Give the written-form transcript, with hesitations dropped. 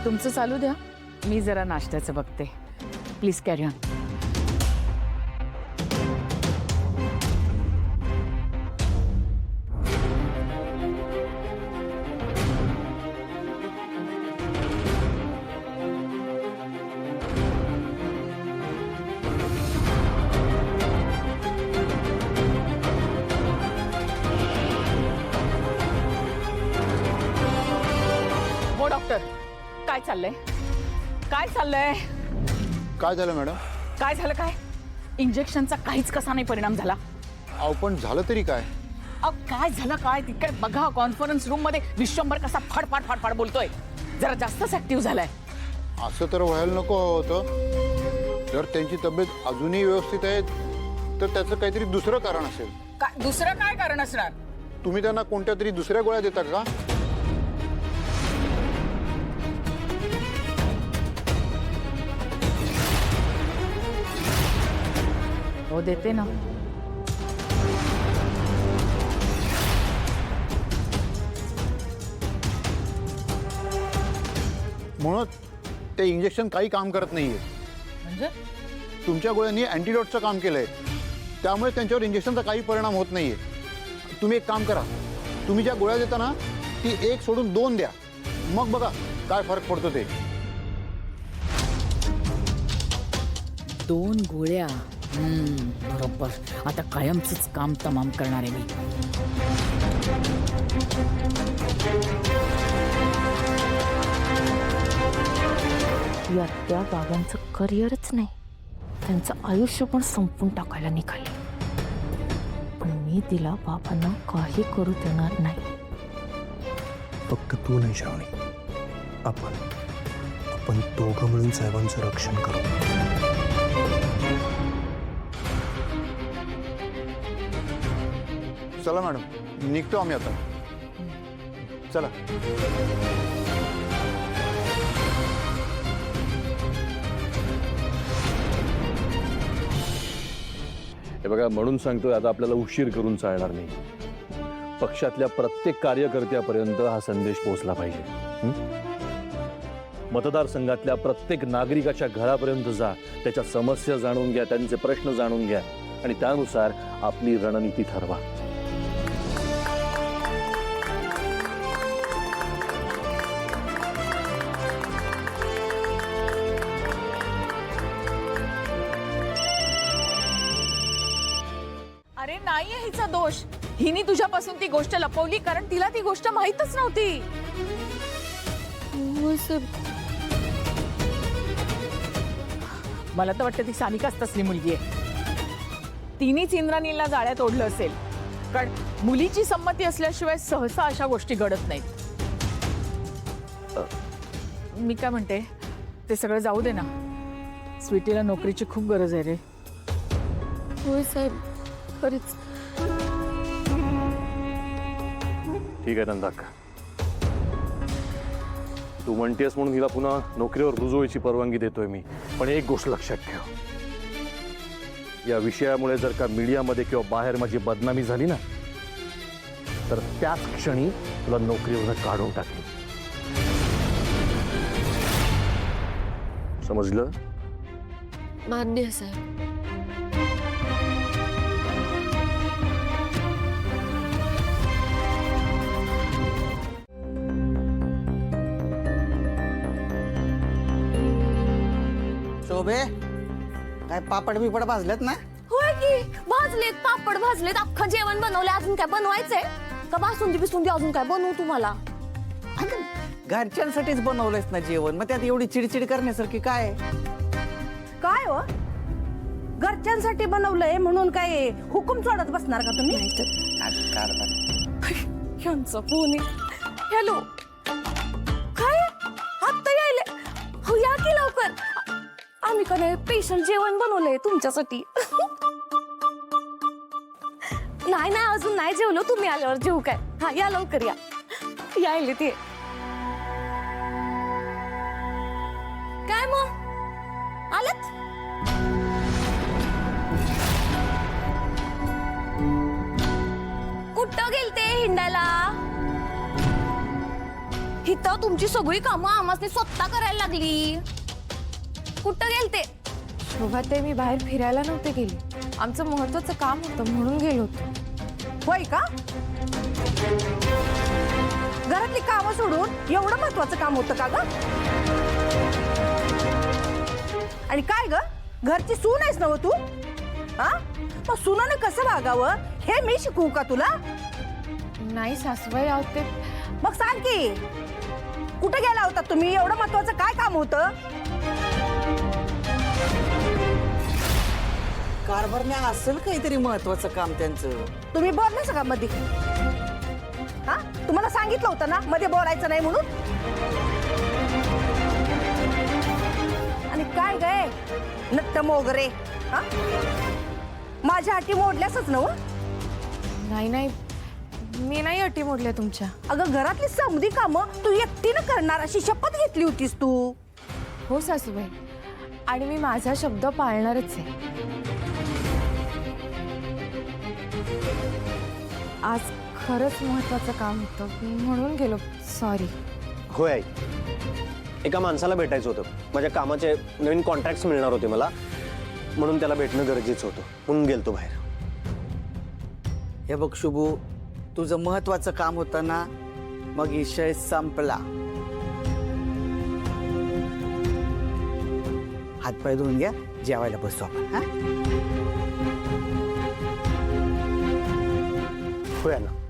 तुमचं चालू द्या, मी जरा नाश्त्याचं बघते. Please carry on. हो डॉक्टर, काय चाललंय? काय चाललंय? काय झालं मॅडम? काय झालं? काय इंजेक्शनचा काहीच कसा नाही परिणाम झाला? अहो पण झालं तरी काय? काय झालं? काय तिकडे बघा, कॉन्फरन्स रूम मध्ये विश्वंभर कसा फडफड फडफड बोलतोय. जरा जास्तच ऍक्टिव्ह झालाय. असं तर व्हायला नको होतं. जर त्यांची तब्येत अजूनही व्यवस्थित आहे तर त्याचं काहीतरी दुसरं कारण असेल. काय दुसरं काय कारण असणार? तुम्ही त्यांना कोणत्या तरी दुसऱ्या गोळ्या देता का? हो देते ना. म्हणून ते इंजेक्शन काही काम करत नाहीये. म्हणजे तुमच्या गोळ्यांनी अँटीडोटचं काम केलंय, त्यामुळे त्यांच्यावर इंजेक्शनचा काही परिणाम होत नाहीये. तुम्ही एक काम करा, तुम्ही ज्या गोळ्या देता ना ती एक सोडून 2 द्या, मग बघा काय फरक पडतो ते. 2 गोळ्या. बरोबर. आता कायमचंच काम तमाम करणार आहे मी. या त्या बाबांचं करिअरच नाही, त्यांचं आयुष्य पण संपून टाकायला निघाले. पण मी तिला बाबांना काही करू देणार नाही. फक्त तू नाही श्रावणी, आपण दोघं मिळून साहेबांचं रक्षण करू. चला मॅडम, निघतो आम्ही आता. चला. हे बघा, म्हणून सांगतोय आता आपल्याला उशीर करून चालणार नाही. पक्षातल्या प्रत्येक कार्यकर्त्यापर्यंत हा संदेश पोहोचला पाहिजे. मतदारसंघातल्या प्रत्येक नागरिकाच्या घरापर्यंत जा, त्याच्या समस्या जाणून घ्या, त्यांचे प्रश्न जाणून घ्या आणि त्यानुसार आपली रणनीती ठरवा. अरे नाहीये हिचा दोष. हिने तुझ्यापासून ती गोष्ट लपवली कारण तिला ती गोष्ट माहीतच नव्हती. मला तर वाटतं ती सानिकाच तसली मुलगी आहे. तिनेच इंद्राणीला जाळ्यात ओढलं असेल, कारण मुलीची संमती असल्याशिवाय सहसा अशा गोष्टी घडत नाहीत. मी काय म्हणते, ते सगळं जाऊ दे ना. स्वीटीला नोकरीची खूप गरज आहे रे. होय साहेब, खरीच. ठीक आहे नंदाक्का, तू म्हणतेस म्हणून हिला पुन्हा नोकरीवर रुजू व्हायची परवानगी देतोय मी. पण एक गोष्ट लक्षात ठेव, या विषयामुळे जर का मीडियामध्ये किंवा बाहेर माझी बदनामी झाली ना, तर त्याच क्षणी तुला नोकरीवर काढून टाकेल. समजलं? मान्य साहेब. शोभे, काय पापड बिपड भाजलेत ना? होय की, भाजलेत पापड, भाजलेत. अख्खं जेवण बनवले. अजून काय बनवायचंय का? बासुंदी बिसुंदी अजून काय बनवू तुम्हाला? घरच्यांसाठीच बनवलंयस ना जेवण, मग त्यात एवढी चिडचिड करण्यासारखी काय आहे? काय हो, घरच्यांसाठी बनवलंय म्हणून काय हुकूम सोडत बसणार का तुम्ही? यांचा फोन आहे. हॅलो, काय आत्ता यायले? हो या की लवकर. आम्ही का नाही स्पेशल जेवण बनवलंय तुमच्यासाठी. नाही नाही, अजून नाही जेवलो. तुम्ही आल्यावर जेवू काय? हा या लवकर या. यायले ते काय मग आलत? कुठं गेलते हिंडायला? इथं तुमची सगळी कामं आम्हाला स्वतः करायला लागली. कुठं गेलते? शोभा ते मी बाहेर फिरायला नव्हते गेली. आमचं महत्वाचं काम होतं म्हणून गेलो होतो. होय का? घरातली कामं सोडून एवढं महत्वाचं काम होतं का ग? आणि काय ग, घरची सून आहेस ना तू? हा, मग सुनानं कसं वागावं हे मी शिकवू का तुला? नाही सासूबाई, आहो ते मग सांग की, कुठे गेला होता तुम्ही? एवढं महत्वाचं काय काम होतं? कारभारने असेल काहीतरी महत्वाचं काम त्यांचं. तुम्ही बोललेस का मध्ये? हा, तुम्हाला सांगितलं होतं ना मध्ये बोलायचं नाही म्हणून. आणि काय गे नट्ट मोगरे, हा, माझ्या हाती मोडल्यासच ना? नाही नाही, मी नाही अटी मोडल्या तुमच्या. अगं घरातली समधी कामं तू एकटीनं करणार अशी शपथ घेतली होतीस तू. हो सासूबाई, आणि मी माझा शब्द पाळणारच आहे. आज खरंच महत्वाचं काम होतं म्हणून गेलो. सॉरी. होय आई, एका माणसाला भेटायचं होतं. माझ्या कामाचे नवीन कॉन्ट्रॅक्ट्स मिळणार होते मला, म्हणून त्याला भेटणं गरजेचं होतं म्हणून गेलतो बाहेर. हे बघ शुभू, तुझं महत्वाचं काम होतं ना, मग विषय संपला. हातपाय धुवून घ्या, जेवायला बसू आपण. हा, होय ना.